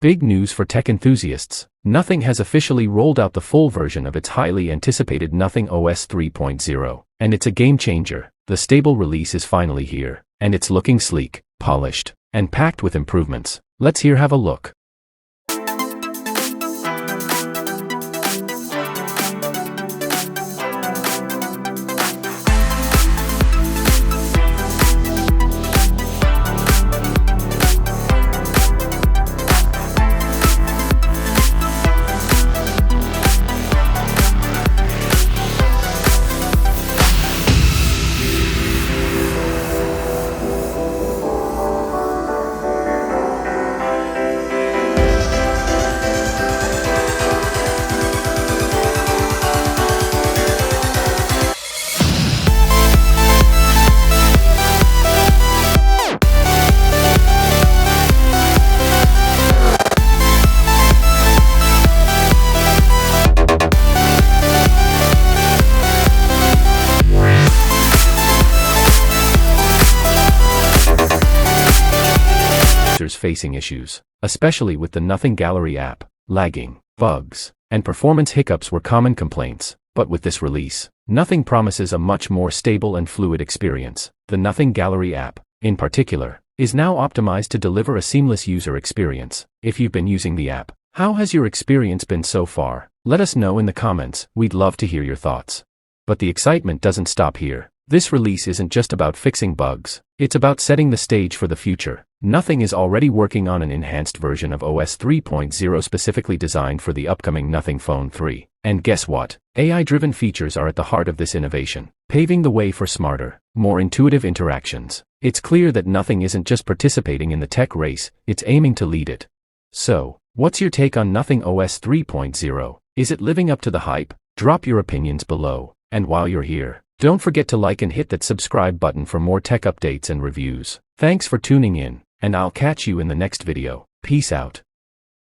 Big news for tech enthusiasts. Nothing has officially rolled out the full version of its highly anticipated Nothing OS 3.0, and it's a game changer. The stable release is finally here, and it's looking sleek, polished, and packed with improvements. Let's have a look. Facing issues, especially with the Nothing Gallery app. Lagging, bugs, and performance hiccups were common complaints, but with this release, Nothing promises a much more stable and fluid experience. The Nothing Gallery app, in particular, is now optimized to deliver a seamless user experience. If you've been using the app, how has your experience been so far? Let us know in the comments. We'd love to hear your thoughts. But the excitement doesn't stop here. This release isn't just about fixing bugs, it's about setting the stage for the future. Nothing is already working on an enhanced version of OS 3.0 specifically designed for the upcoming Nothing Phone 3. And guess what? AI-driven features are at the heart of this innovation, paving the way for smarter, more intuitive interactions. It's clear that Nothing isn't just participating in the tech race, it's aiming to lead it. So, what's your take on Nothing OS 3.0? Is it living up to the hype? Drop your opinions below. And while you're here, don't forget to like and hit that subscribe button for more tech updates and reviews. Thanks for tuning in, and I'll catch you in the next video. Peace out.